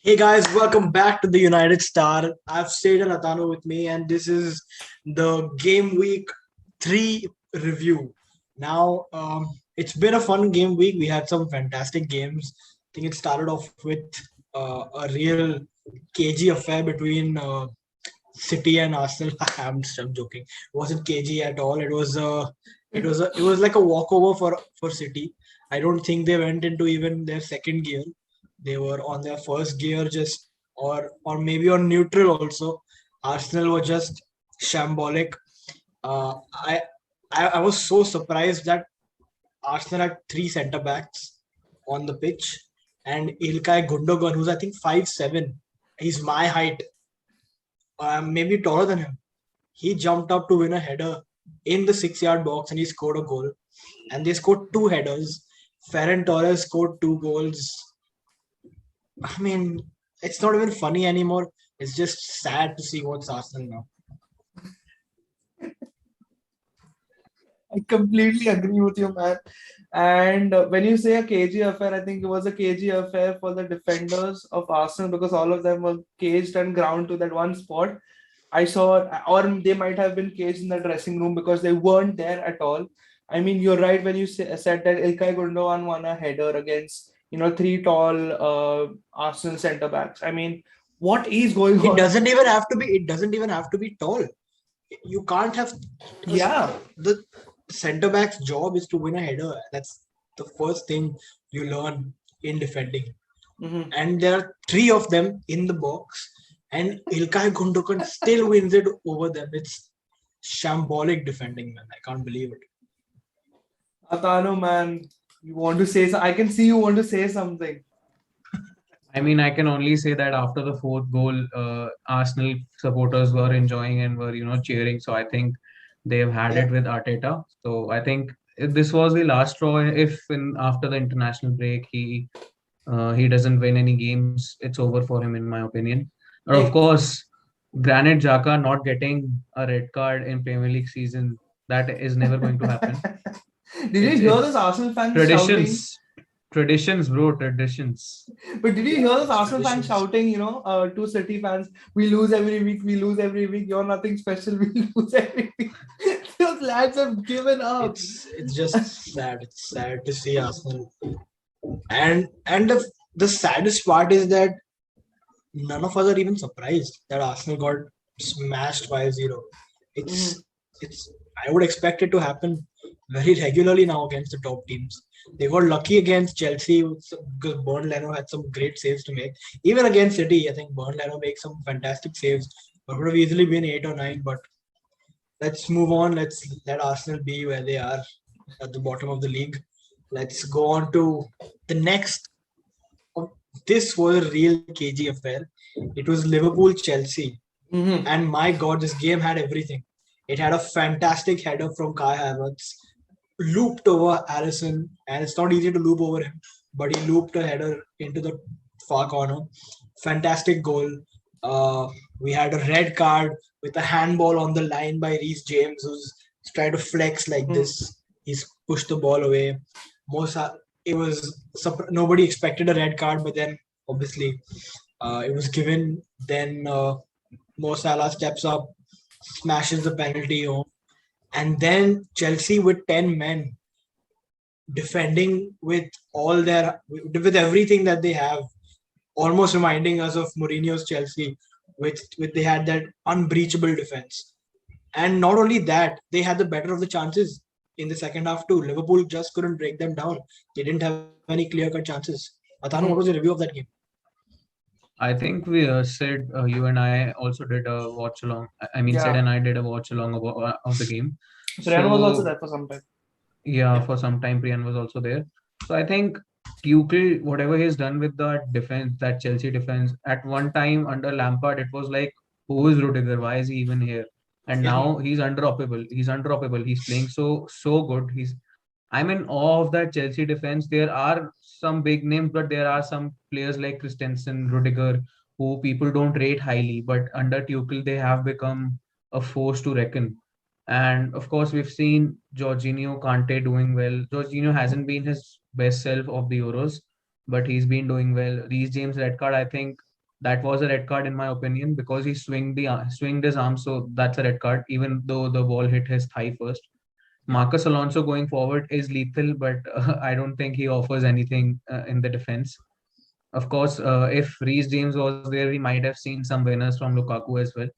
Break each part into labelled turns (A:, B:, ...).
A: Hey guys, welcome back to the United Star. I've Said and Atano with me, and this is the game week 3 review. Now, it's been a fun game week. We had some fantastic games. I think it started off with a real cagey affair between City and Arsenal. I'm joking. It wasn't cagey at all. It was like a walkover for City. I don't think they went into even their second gear. They were on their first gear, just or maybe on neutral also. Arsenal were just shambolic. Uh, I, I was so surprised that Arsenal had three centre backs on the pitch, and Ilkay Gundogan, who's I think 5'7", he's my height, maybe taller than him. He jumped up to win a header in the 6-yard box and he scored a goal. And they scored two headers. Ferran Torres scored two goals. I mean, it's not even funny anymore. It's just sad to see what's Arsenal now.
B: I completely agree with you, man. And when you say a KG affair, I think it was a KG affair for the defenders of Arsenal because all of them were caged and ground to that one spot. I saw, or they might have been caged in the dressing room because they weren't there at all. I mean, you're right when you said that Ilkay Gundogan won a header against, three tall Arsenal centre backs. I mean, what is going
A: It
B: on?
A: doesn't even have to be. It doesn't even have to be tall. You can't have.
B: Yeah.
A: The centre back's job is to win a header. That's the first thing you learn in defending.
B: Mm-hmm.
A: And there are three of them in the box, and Ilkay Gundogan still wins it over them. It's shambolic defending, man. I can't believe it.
B: Atano, man, you want to say I can see you want to say something.
C: I mean, I can only say that after the fourth goal, Arsenal supporters were enjoying and were, cheering. So I think they've had it with Arteta. So I think this was the last straw. If after the international break he doesn't win any games, it's over for him, in my opinion. And of course, Granit Xhaka not getting a red card in Premier League season, that is never going to happen.
B: Did you hear those Arsenal fans shouting?
C: Traditions, bro, traditions.
B: But did you hear those Arsenal fans shouting, to City fans, we lose every week, you're nothing special, we lose every week. Those lads have given up.
A: It's just sad. It's sad to see Arsenal. And the saddest part is that none of us are even surprised that Arsenal got smashed 5-0. It's I would expect it to happen very regularly now against the top teams. They got lucky against Chelsea because Burnley had some great saves to make. Even against City, I think Burnley makes some fantastic saves. But would have easily been 8 or 9. But let's move on. Let's let Arsenal be where they are at the bottom of the league. Let's go on to the next. This was a real KG affair. It was Liverpool Chelsea. And my God, this game had everything. It had a fantastic header from Kai Havertz, looped over Alisson, and it's not easy to loop over him, but he looped a header into the far corner. Fantastic goal. We had a red card with a handball on the line by Reece James, who's trying to flex like this. He's pushed the ball away. Nobody expected a red card, but then obviously it was given. Then Mo Salah steps up, smashes the penalty home, and then Chelsea with 10 men defending with everything that they have, almost reminding us of Mourinho's Chelsea, with they had that unbreachable defense. And not only that, they had the better of the chances in the second half too. Liverpool just couldn't break them down. They didn't have any clear-cut chances. Atano, what was the review of that game?
C: I think we said you and I also did a watch along. Sid and I did a watch along of the game.
B: So Priyan was also there for some time.
C: Yeah, for some time Priyan was also there. So I think Tuchel, whatever he's done with the defense, that Chelsea defense, at one time under Lampard, it was like, who is Rudiger? Why is he even here? And now he's undroppable. He's playing so good. I'm in awe of that Chelsea defense. There are some big names, but there are some players like Christensen, Rudiger, who people don't rate highly. But under Tuchel, they have become a force to reckon. And of course, we've seen Jorginho Kante doing well. Jorginho hasn't been his best self of the Euros, but he's been doing well. Reece James red card, I think that was a red card in my opinion, because he swinged his arm, so that's a red card, even though the ball hit his thigh first. Marcus Alonso going forward is lethal, but I don't think he offers anything in the defense. Of course, if Reece James was there, we might have seen some winners from Lukaku as well.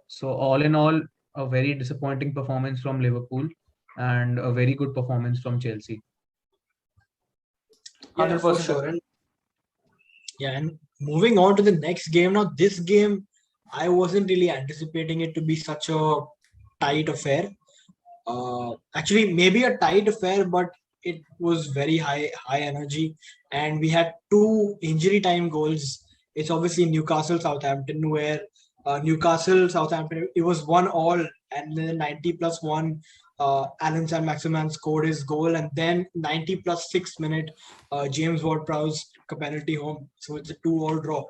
C: So all in all, a very disappointing performance from Liverpool and a very good performance from Chelsea.
A: Yeah, for
B: 100%
A: sure.
B: agree.
A: And moving on to the next game now. This game, I wasn't really anticipating it to be such a tight affair. Actually, maybe a tight affair, but it was very high energy, and we had two injury time goals. It's obviously Newcastle Southampton, where Newcastle Southampton, it was 1-1, and then 90 plus 1, Alan San Maximan scored his goal, and then 90 plus 6 minute, James Ward-Prowse penalty home. So it's a 2-2 draw.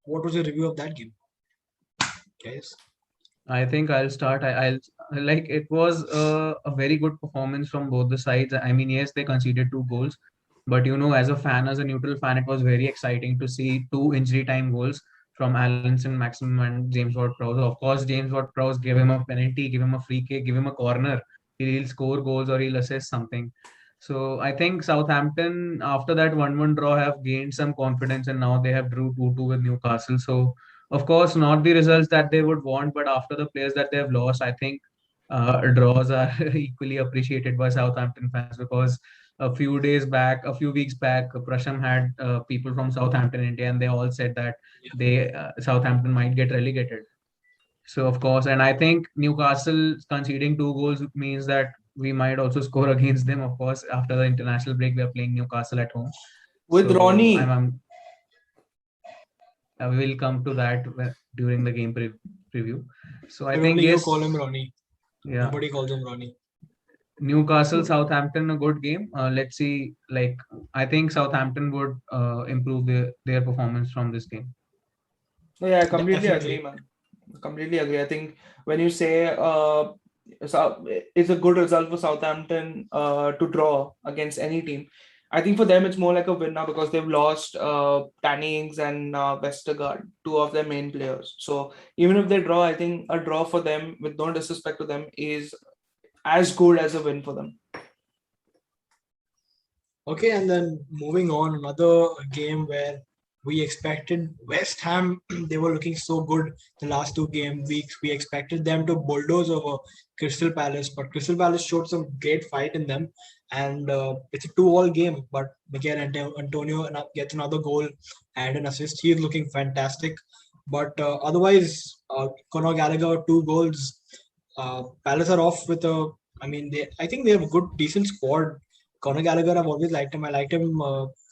A: What was your review of that game, guys?
C: I think I'll start. I'll like it was a very good performance from both the sides. I mean, yes, they conceded 2 goals, but as a fan, as a neutral fan, it was very exciting to see 2 injury time goals from Allinson Maximum and James Ward-Prowse. Of course, James Ward-Prowse, give him a penalty, give him a free kick, give him a corner. He'll score goals or he'll assist something. So I think Southampton, after that 1-1 draw, have gained some confidence, and now they have drew 2-2 with Newcastle. So of course, not the results that they would want, but after the players that they have lost, I think draws are equally appreciated by Southampton fans, because a few weeks back, Prasham had people from Southampton, India, and they all said that they Southampton might get relegated. So of course, and I think Newcastle conceding 2 goals means that we might also score against them. Of course, after the international break, we are playing Newcastle at home.
B: With
C: So
B: Ronnie.
C: We will come to that during the game preview. So I
A: And
C: think
A: only you
C: yes,
A: call him Ronnie.
C: yeah,
A: Nobody calls him Ronnie.
C: Newcastle Southampton, a good game. Let's see. Like I think Southampton would improve their performance from this game.
B: Yeah, I completely
A: Definitely.
B: agree, man. Completely agree. I think when you say it's a good result for Southampton to draw against any team, I think for them it's more like a win now, because they've lost Danny Ings and Vestergaard, two of their main players. So even if they draw, I think a draw for them, with no disrespect to them, is as good as a win for them.
A: Okay, and then moving on, another game where we expected West Ham, they were looking so good the last 2 game weeks. We expected them to bulldoze over Crystal Palace, but Crystal Palace showed some great fight in them. And it's a 2-2 game, but Miguel Antonio gets another goal and an assist. He is looking fantastic. But otherwise, Conor Gallagher, 2 goals. Palace are off with a. I think they have a good, decent squad. Conor Gallagher, I've always liked him. I liked him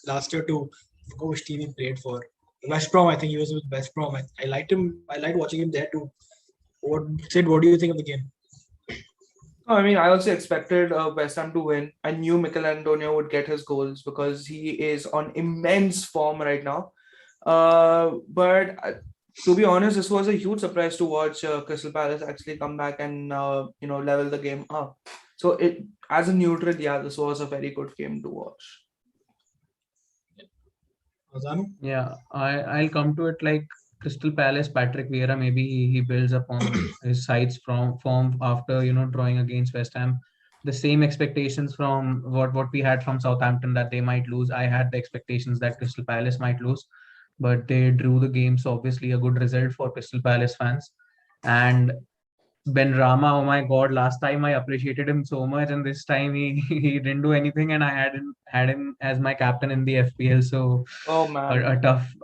A: last year too. I forgot which team he played for. West Brom, I think he was with West Brom. I liked him. I liked watching him there too. Sid, what do you think of the game?
B: I mean, I also expected West Ham to win. I knew Mikel Antonio would get his goals because he is on immense form right now. But to be honest, this was a huge surprise to watch Crystal Palace actually come back and level the game up. So it, as a neutral, yeah, this was a very good game to watch.
A: Azanu?
C: Yeah, I'll come to it. Like Crystal Palace, Patrick Vieira, maybe he builds upon his sides from form after drawing against West Ham. The same expectations from what we had from Southampton, that they might lose. I had the expectations that Crystal Palace might lose, but they drew the game. So obviously a good result for Crystal Palace fans. And Ben Rama, oh my God! Last time I appreciated him so much, and this time he he didn't do anything, and I had him as my captain in the FPL. So
B: Oh man.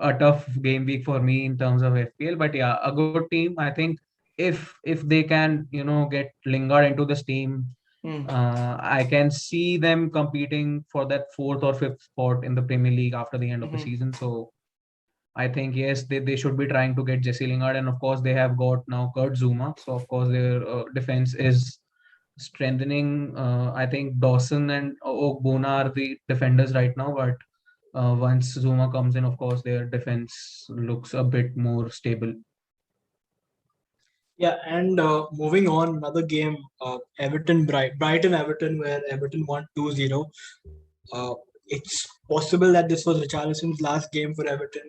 C: a tough game week for me in terms of FPL. But yeah, a good team. I think if they can get Lingard into this team, I can see them competing for that fourth or fifth spot in the Premier League after the end of the season. So I think yes, they should be trying to get Jesse Lingard, and of course they have got now Kurt Zuma. So of course their defense is strengthening. I think Dawson and Ogbonna are the defenders right now, but once Zuma comes in, of course their defense looks a bit more stable.
A: Yeah, and moving on, another game, Brighton Everton, where Everton won 2-0. It's possible that this was Richarlison's last game for Everton.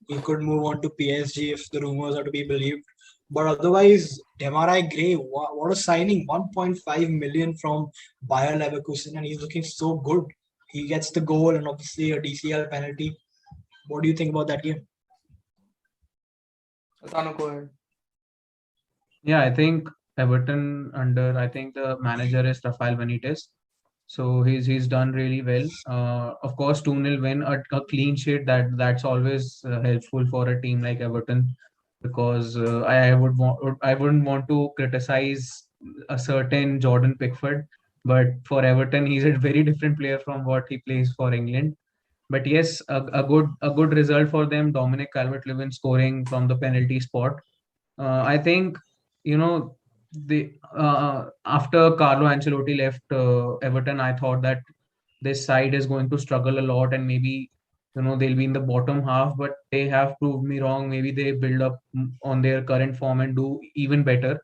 A: He could move on to PSG if the rumors are to be believed. But otherwise, Demarai Gray, what a signing! 1.5 million from Bayer Leverkusen, and he's looking so good. He gets the goal and obviously a DCL penalty. What do you think about that game?
B: Atano, go ahead.
C: Yeah, I think Everton I think the manager is Rafael Benitez. So he's done really well. Of course, 2-0 win, a clean sheet that's always helpful for a team like Everton, because I wouldn't want to criticize a certain Jordan Pickford, but for Everton he's a very different player from what he plays for England. But yes, a good result for them. Dominic Calvert-Lewin scoring from the penalty spot. I think, you know, the after Carlo Ancelotti left Everton, I thought that this side is going to struggle a lot, and maybe, they'll be in the bottom half. But they have proved me wrong. Maybe they build up on their current form and do even better.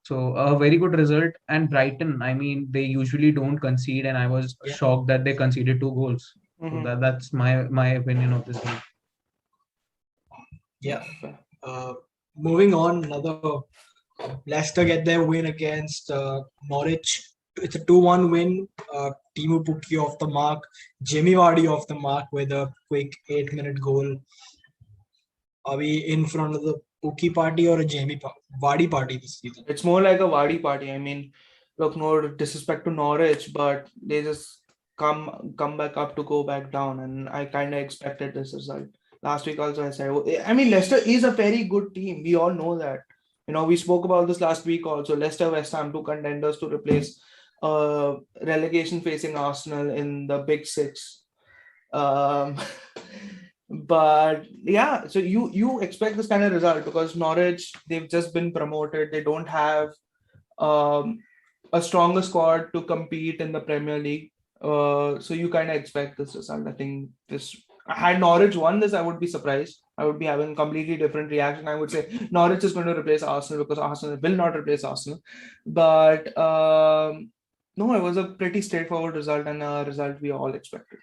C: So a very good result. And Brighton, I mean, they usually don't concede, and I was
A: Yeah.
C: shocked that they conceded 2 goals. So that's my opinion of this game.
A: Yeah. Moving on, another Leicester get their win against Norwich. It's a 2-1 win. Timu Pukki off the mark. Jamie Vardy off the mark with a quick 8-minute goal. Are we in front of the Pukki party or a Vardy party this season?
B: It's more like a Vardy party. I mean, look, no disrespect to Norwich, but they just come back up to go back down, and I kind of expected this result. Last week also I said, I mean, Leicester is a very good team. We all know that. We spoke about this last week also. Leicester, West Ham, 2 contenders to replace relegation facing Arsenal in the Big Six. But yeah, so you expect this kind of result because Norwich, they've just been promoted. They don't have a stronger squad to compete in the Premier League. So you kind of expect this result. I think had Norwich won this, I would be surprised. I would be having a completely different reaction. I would say Norwich is going to replace Arsenal because Arsenal will not replace Arsenal. But no, it was a pretty straightforward result and a result we all expected.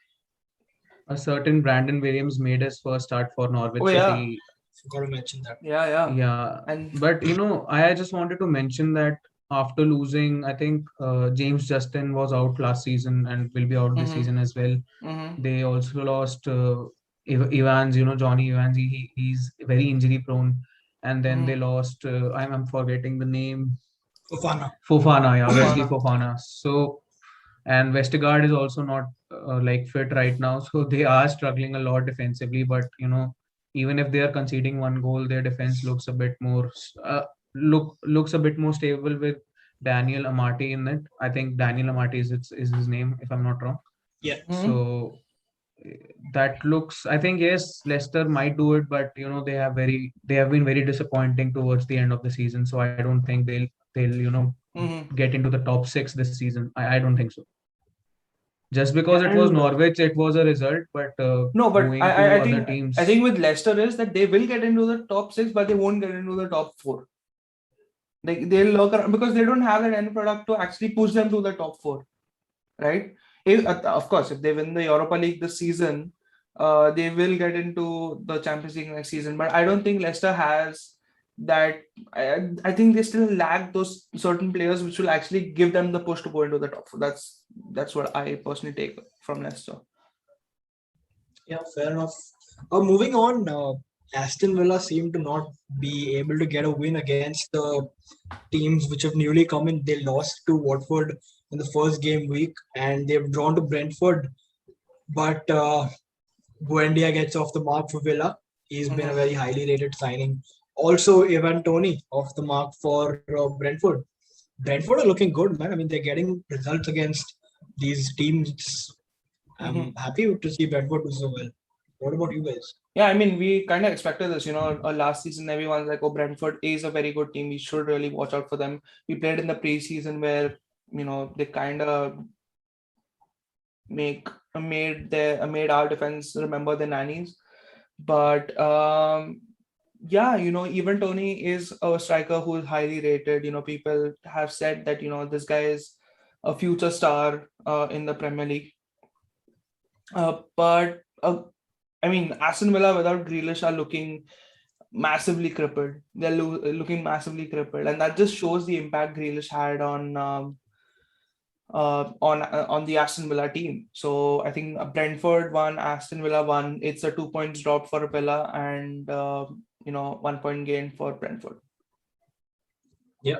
C: A certain Brandon Williams made his first start for Norwich
B: City.
A: Forgot to mention that.
C: Yeah. But I just wanted to mention that after losing, I think James Justin was out last season and will be out this season as well. They also lost Evans, Johnny Evans. He's very injury prone. And then they lost, I'm forgetting the name. Fofana, yeah, Wesley Fofana. So, and Vestergaard is also not fit right now. So they are struggling a lot defensively. But, even if they are conceding 1 goal, their defense looks a bit more looks a bit more stable with Daniel Amati in it. I think Daniel Amati is his name, if I'm not wrong.
A: Yeah.
C: So that looks, I think, yes, Leicester might do it, but they have been very disappointing towards the end of the season. So I don't think they'll get into the top 6 this season. I don't think so. Just because it was Norwich, it was a result, but
B: no, but I think
C: teams,
B: I think with Leicester is that they will get into the top 6, but they won't get into the top 4. Like they'll look around because they don't have an end product to actually push them to the top 4, right? Of course, if they win the Europa League this season, they will get into the Champions League next season. But I don't think Leicester has that. I think they still lack those certain players which will actually give them the push to go into the top 4. That's what I personally take from Leicester.
A: Yeah, fair enough. Moving on, Aston Villa seem to not be able to get a win against the teams which have newly come in. They lost to Watford in the first game week and they've drawn to Brentford. But Buendia gets off the mark for Villa. He's been a very highly rated signing. Also, Ivan Toney off the mark for Brentford. Brentford are looking good, man. I mean, they're getting results against these teams. I'm happy to see Brentford do so well. What about you guys?
B: Yeah, I mean, we kind of expected this. Last season, everyone's like, oh, Brentford is a very good team. We should really watch out for them. We played in the preseason where, they kind of made our defense remember the nannies. But yeah, even Toney is a striker who is highly rated. People have said that, this guy is a future star in the Premier League. But I mean, Aston Villa without Grealish are looking massively crippled. They're looking massively crippled, and that just shows the impact Grealish had on the Aston Villa team. So I think Brentford won, Aston Villa won. It's a 2 points drop for Villa, and 1 point gain for Brentford.
A: Yeah.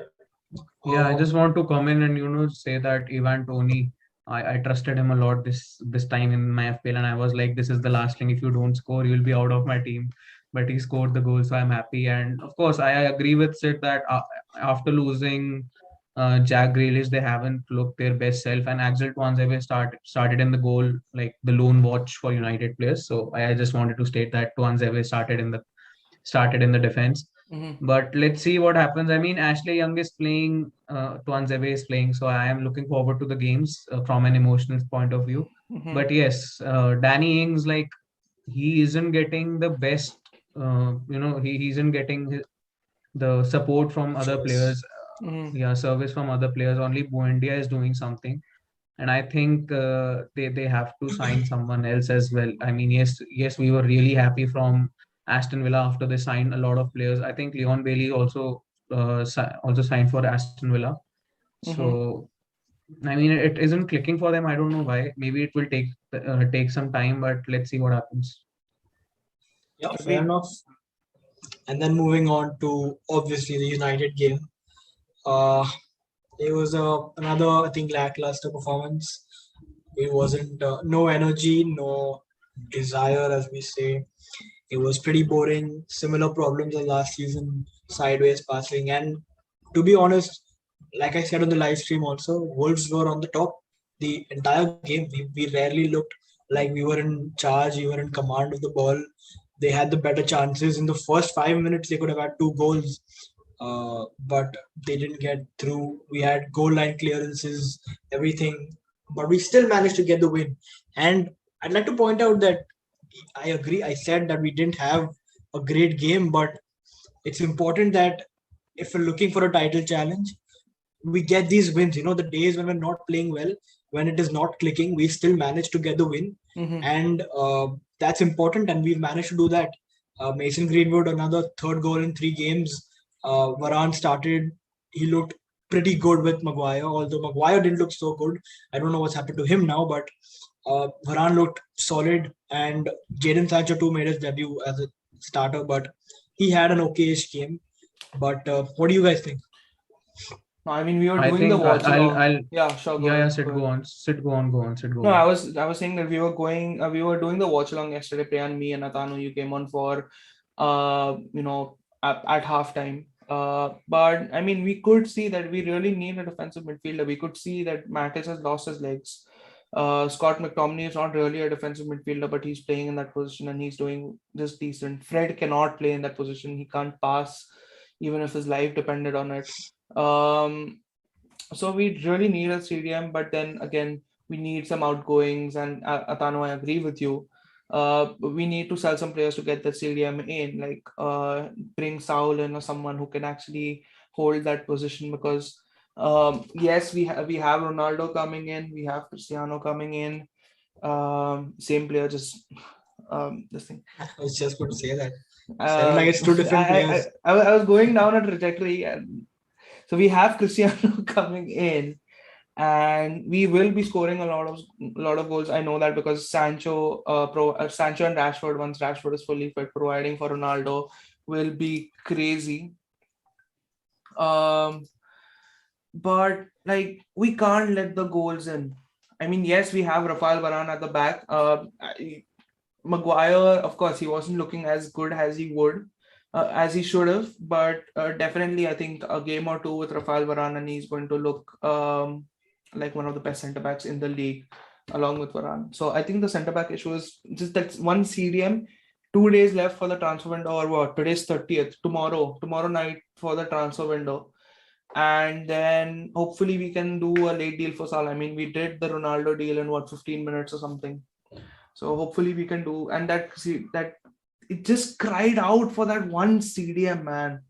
C: Yeah, I just want to comment and say that Ivan Toney, I trusted him a lot this time in my FPL, and I was like, this is the last thing. If you don't score, you'll be out of my team. But he scored the goal, so I'm happy. And of course, I agree with Sid that after losing Jack Grealish, they haven't looked their best self. And Axel Tuanzebe started in the goal, like the lone watch for United players. So I just wanted to state that Tuanzebe started in the defense.
B: Mm-hmm.
C: But let's see what happens. I mean, Ashley Young is playing, Tuanzebe is playing, so I am looking forward to the games from an emotional point of view.
B: Mm-hmm.
C: But yes, Danny Ings, like, he isn't getting the best. He isn't getting the support from other players.
B: Mm-hmm.
C: Yeah, service from other players. Only Buendia is doing something, and I think they have to sign someone else as well. I mean, yes, we were really happy from Aston Villa after they signed a lot of players. I think Leon Bailey also signed for Aston Villa.
B: Mm-hmm.
C: So I mean, it isn't clicking for them. I don't know why. Maybe it will take some time, but let's see what happens.
A: Yeah, fair enough. And then moving on to obviously the United game. It was another, I think, lackluster performance. It wasn't no energy, no desire, as we say. It was pretty boring. Similar problems as last season, sideways passing. And to be honest, like I said on the live stream also, Wolves were on the top the entire game. We rarely looked like we were in charge, we were in command of the ball. They had the better chances. In the first 5 minutes, they could have had two goals, but they didn't get through. We had goal line clearances, everything, but we still managed to get the win. And I'd like to point out that I agree. I said that we didn't have a great game, but it's important that if we're looking for a title challenge, we get these wins. The days when we're not playing well, when it is not clicking, we still manage to get the win.
B: Mm-hmm.
A: And that's important, and we've managed to do that. Mason Greenwood, another third goal in 3 games. Varane started, he looked pretty good with Maguire, although Maguire didn't look so good. I don't know what's happened to him now, but Varane looked solid, and Jadon Sancho too made his debut as a starter, but he had an okayish game. But what do you guys think?
B: No, I mean, we were
C: I
B: doing the
C: think
B: watch along.
C: I'll
B: Yeah, sure. Go
C: yeah,
B: ahead,
C: Sid,
B: go
C: go
B: ahead.
C: on. Sid, go on. Sid, go
B: No,
C: on.
B: I was saying that we were doing the watch along yesterday. Priyan, me, and Atanu, you came on for, at halftime. But I mean, we could see that we really need a defensive midfielder. We could see that Mattis has lost his legs. Scott McTominay is not really a defensive midfielder, but he's playing in that position and he's doing just decent. Fred cannot play in that position. He can't pass, even if his life depended on it. So we really need a CDM, but then again, we need some outgoings. And Atano, I agree with you. We need to sell some players to get the CDM in, like bring Saul in or someone who can actually hold that position. Because yes, we have Ronaldo coming in, we have Cristiano coming in. Same player, just this thing.
A: I was just going to say that. Sounded like it's two different players.
B: I was going down a trajectory, and so we have Cristiano coming in, and we will be scoring a lot of goals. I know that because Sancho and Rashford, once Rashford is fully fit, providing for Ronaldo, will be crazy. But like, we can't let the goals in. I mean, yes, we have Rafael Varane at the back. Maguire, of course, he wasn't looking as good as he would, as he should have. But definitely, I think a game or two with Rafael Varane, and he's going to look like one of the best centre backs in the league, along with Varane. So I think the centre back issue is just that one CDM. 2 days left for the transfer window, or what? Today's 30th. Tomorrow night for the transfer window. And then hopefully we can do a late deal for Salah. I mean, we did the Ronaldo deal in 15 minutes or something. So hopefully we can do, and that it just cried out for that one CDM, man.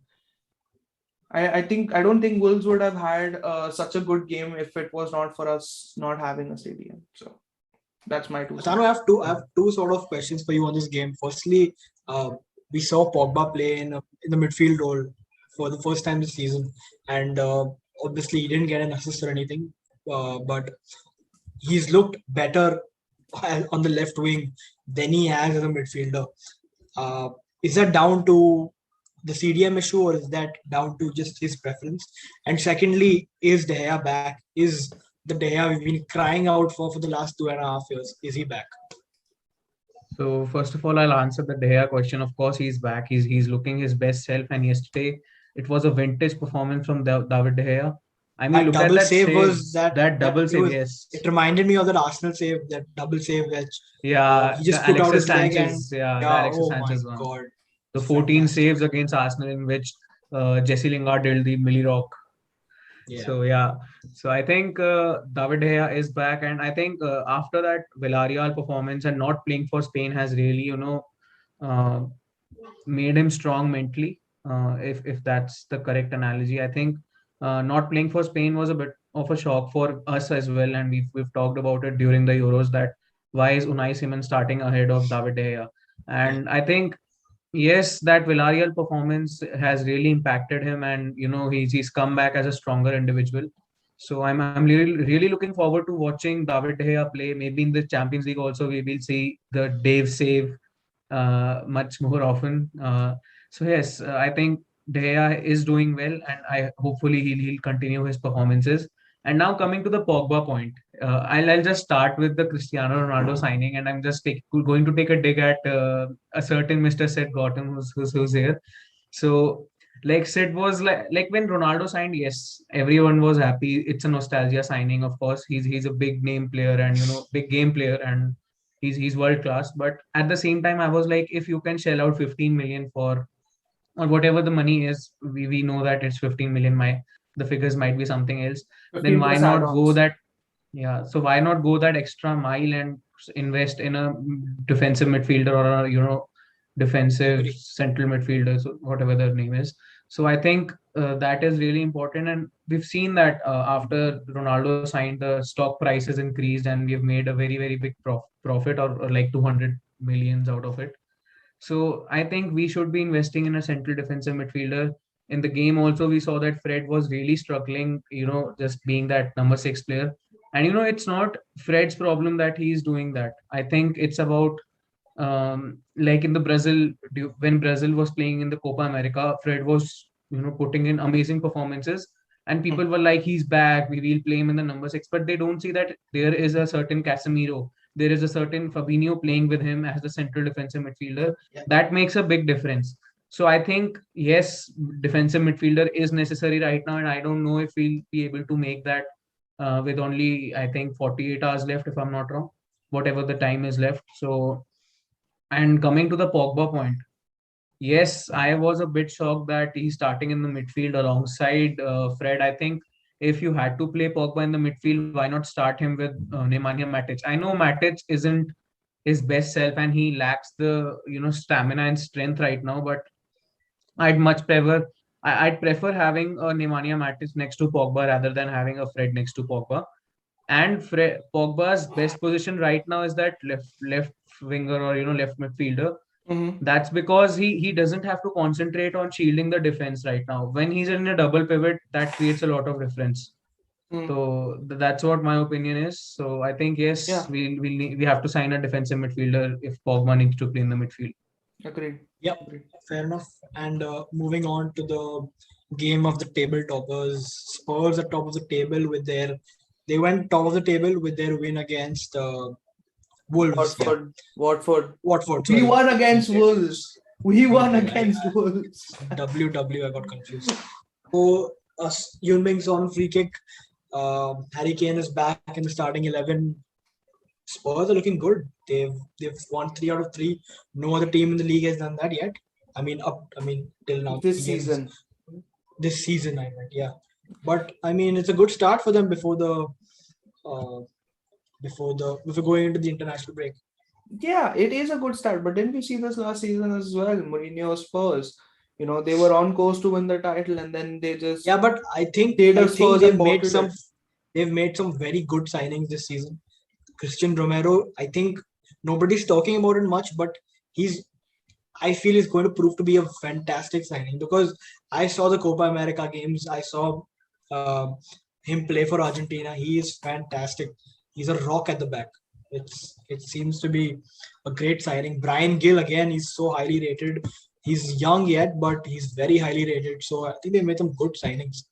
B: I don't think Wolves would have had such a good game if it was not for us not having a CDM. So That's my two
A: Atano,
B: cents.
A: I have two sort of questions for you on this game. Firstly, we saw Pogba play in the midfield role for the first time this season, and obviously he didn't get an assist or anything, but he's looked better on the left wing than he has as a midfielder. Uh, is that down to the CDM issue, or is that down to just his preference? And secondly, is De Gea back? Is the De Gea we've been crying out for the last 2.5 years? Is he back?
C: So first of all, I'll answer the De Gea question. Of course, he's back. He's looking his best self. And yesterday, it was a vintage performance from David De Gea. I mean,
A: That
C: look at
A: double
C: that
A: save
C: save.
A: was that
C: That
A: that
C: double
A: it
C: save,
A: was.
C: yes.
A: It reminded me of that Arsenal save, that double save which
C: Yeah,
A: he
C: the
A: just put out
C: Alexis
A: his leg and
C: Sanchez. Yeah, the
A: yeah,
C: Alexis
A: oh my
C: Sanchez one.
A: god,
C: The 14
A: fantastic.
C: saves against Arsenal, in which Jesse Lingard did the Millie Rock.
A: Yeah,
C: So yeah, so I think David De Gea is back, and I think after that Villarreal performance and not playing for Spain has really, uh, made him strong mentally. If that's the correct analogy, I think not playing for Spain was a bit of a shock for us as well, and we've talked about it during the Euros that why is Unai Simon starting ahead of David De Gea,
A: yeah.
C: and I think yes, that Villarreal performance has really impacted him, and he's come back as a stronger individual. So I'm really looking forward to watching David De Gea play. Maybe in the Champions League also we will see the Dave save much more often. So yes, I think De Gea is doing well, and I hopefully he'll continue his performances. And now coming to the Pogba point, I'll just start with the Cristiano Ronaldo signing, and I'm just going to take a dig at a certain Mr. Sid Gotham who's here. So like Sid was like when Ronaldo signed, yes, everyone was happy. It's a nostalgia signing, of course. He's a big name player and big game player, and he's world class. But at the same time, I was like, if you can shell out 15 million for or whatever the money is, we know that it's 15 million. The figures might be something else. Then
B: 15
C: why
B: plus
C: not go
B: add-ons.
C: that yeah, so why not go that extra mile and invest in a defensive midfielder or a defensive
A: Agree.
C: central midfielder, so whatever their name is. So I think that is really important, and we've seen that after Ronaldo signed, the stock prices increased, and we've made a very big profit, or like 200 millions out of it. So I think we should be investing in a central defensive midfielder. In the game also, we saw that Fred was really struggling, just being that number 6 player. And it's not Fred's problem that he's doing that. I think it's about like in the when Brazil was playing in the Copa America, Fred was putting in amazing performances, and people were like, he's back, we will play him in the number 6, but they don't see that there is a certain Casemiro, there is a certain Fabinho playing with him as the central defensive midfielder.
A: Yeah.
C: That makes a big difference. So I think yes, defensive midfielder is necessary right now, and I don't know if we'll be able to make that with only, I think, 48 hours left, if I'm not wrong, whatever the time is left. So, and coming to the Pogba point, yes, I was a bit shocked that he's starting in the midfield alongside Fred. I think if you had to play Pogba in the midfield, why not start him with Nemanja Matic? I know Matic isn't his best self and he lacks the stamina and strength right now, but I'd much prefer I'd prefer having a Nemanja Matic next to Pogba rather than having a Fred next to Pogba. And Pogba's best position right now is that left winger or left midfielder.
B: Mm-hmm.
C: That's because he doesn't have to concentrate on shielding the defense right now. When he's in a double pivot, that creates a lot of difference.
B: Mm.
C: So that's what my opinion is. So I think yes,
B: Yeah,
C: we have to sign a defensive midfielder if Pogba needs to play in the midfield.
B: agreed.
A: Yep,
B: Agreed.
A: fair enough. And moving on to the game of the table toppers, Spurs are top of the table with they went top of the table with their win against Wolves. Yeah,
B: Watford.
A: Watford.
B: We
A: Sorry,
B: won against Wolves. We won
A: I
B: against Wolves.
A: WW. I got confused. So, Yun Ming's on free kick. Harry Kane is back in the starting 11. Spurs are looking good. They've won 3 out of 3. No other team in the league has done that yet. I mean till now.
B: This
A: 3 games.
B: season.
A: This season, I meant, yeah. But I mean, it's a good start for them before going into the international break.
B: Yeah, it is a good start. But didn't we see this last season as well? Mourinho Spurs. They were on course to win the title, and then they just
A: Yeah, but I think
B: Spurs
A: they've
B: and
A: made
B: bottled it.
A: they've made some very good signings this season. Christian Romero, I think nobody's talking about it much, but I feel he's going to prove to be a fantastic signing because I saw the Copa America games. I saw uh, him play for Argentina. He is fantastic. He's a rock at the back. It seems to be a great signing. Brian Gill again. He's so highly rated. He's young yet, but he's very highly rated. So I think they made some good signings.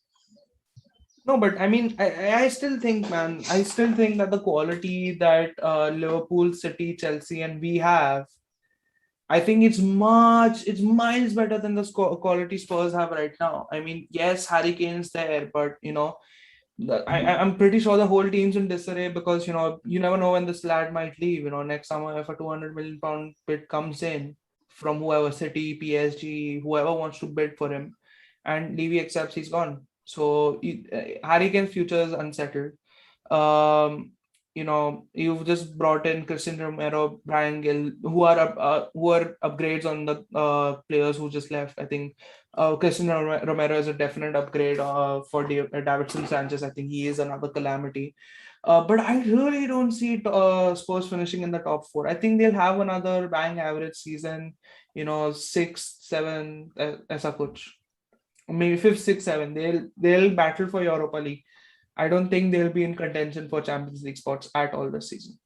B: No, but I mean, I still think, man, I still think that the quality that Liverpool, City, Chelsea, and we have, I think it's miles better than the quality Spurs have right now. I mean, yes, Harry Kane's there, but I'm pretty sure the whole team's in disarray because you never know when this lad might leave. Next summer if a 200 million pound bid comes in from whoever, City, PSG, whoever wants to bid for him, and Levy accepts, he's gone. So Harry Kane's future is unsettled. You've just brought in Christian Romero, Brian Gill, who are upgrades on the players who just left. I think Christian Romero is a definite upgrade for Davidson Sanchez. I think he is another calamity. But I really don't see Spurs finishing in the top four. I think they'll have another bang average season, 6, 7, as a coach. Maybe 5th, 6th, 7th. They'll battle for Europa League. I don't think they'll be in contention for Champions League spots at all this season.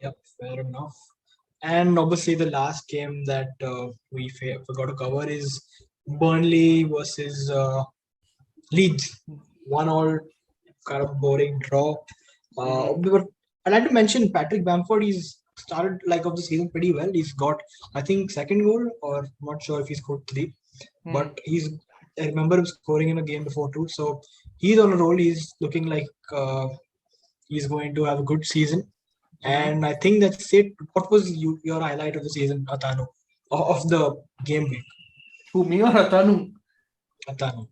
A: Yep, fair enough. And obviously, the last game that we forgot to cover is Burnley versus Leeds. 1-1, kind of boring draw. But I'd like to mention Patrick Bamford. He's started of the season pretty well. He's got, I think, second goal, or I'm not sure if he scored 3. But I remember him scoring in a game before too. So he's on a roll. He's looking like he's going to have a good season. And I think that's it. What was your highlight of the season, Atanu? Of the game week?
B: Who, me or Atanu?
A: Atanu.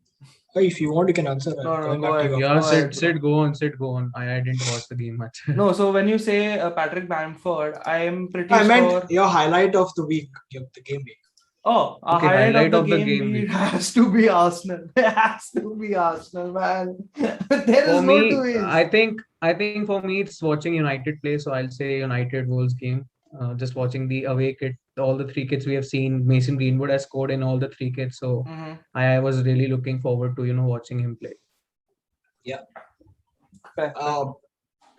A: If you want, you can answer.
B: No, go ahead.
C: Yeah, Sid, go on. I didn't watch the game much.
B: No, so when you say Patrick Bamford, I am pretty sure.
A: I meant your highlight of the week, the game week.
B: Oh,
C: Okay,
B: highlight of the game week has to be Arsenal. It has to be Arsenal, man. There is no two ways.
C: I think for me it's watching United play, so I'll say United Wolves game. Just watching the away kit, all the 3 kits we have seen. Mason Greenwood has scored in all the 3 kits, so I was really looking forward to watching him play.
A: Yeah.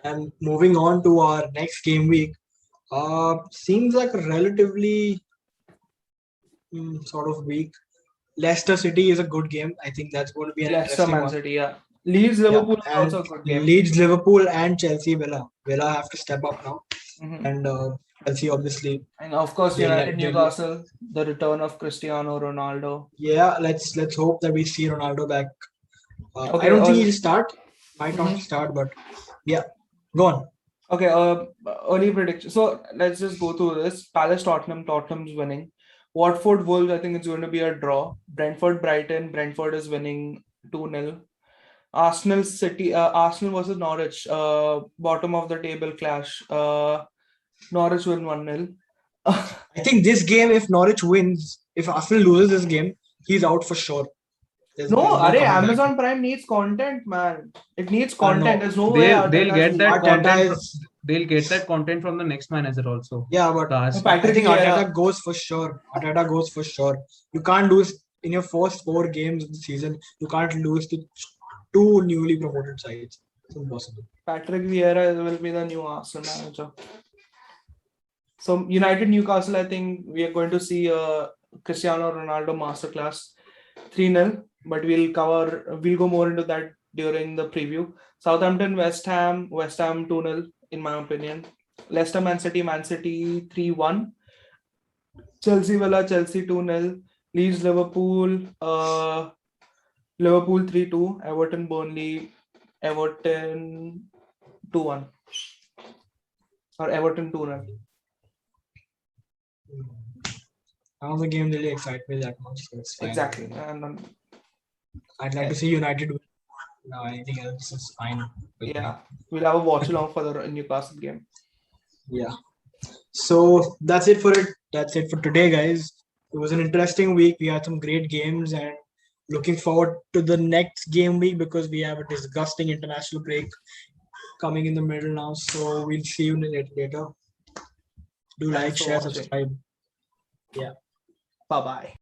A: And moving on to our next game week, seems like a relatively sort of week. Leicester City is a good game. I think that's going to be an
B: Leicester
A: interesting
B: Man City, yeah. Leeds Liverpool is also a good game.
A: Leeds Liverpool and Chelsea Villa. Villa have to step up now, and Chelsea obviously.
B: And of course, United Newcastle, the return of Cristiano Ronaldo.
A: Yeah, let's hope that we see Ronaldo back. I don't think he'll start. Might not start, but yeah, go on.
B: Okay, early prediction. So let's just go through this. Palace Tottenham. Tottenham's winning. Watford Wolves, I think it's going to be a draw. Brentford Brighton. Brentford is winning 2-0. Arsenal City. Arsenal versus Norwich. Bottom of the table clash. Norwich win 1-0.
A: I think this game, if Norwich wins, if Arsenal loses this game, he's out for sure.
B: No, Amazon Prime needs content, man. It needs content. There's no way
C: they'll get that content. They'll get that content from the next manager also.
A: Yeah, but I think Arteta goes for sure. You can't lose in your first 4 games of the season. You can't lose to 2 newly promoted sides. It's impossible.
B: Patrick Vieira will be the new Arsenal manager. So United Newcastle, I think we are going to see a Cristiano Ronaldo masterclass. 3-0, but we'll go more into that during the preview. Southampton West Ham 2-0 in my opinion. Leicester Man City 3-1. Chelsea Villa Chelsea 2-0. Leeds Liverpool 3-2. Everton Burnley Everton 2-1 or Everton 2-0.
A: None of the games really excite me that much. So it's fine.
B: Exactly.
A: I'd like to see United win. No, anything else is fine.
B: Yeah, we'll have a watch along for the Newcastle game.
A: Yeah. So that's it for it. That's it for today, guys. It was an interesting week. We had some great games and looking forward to the next game week because we have a disgusting international break coming in the middle now. So we'll see you later. Do like,
B: Thanks for
A: share,
B: watching.
A: subscribe. Yeah.
B: Bye bye.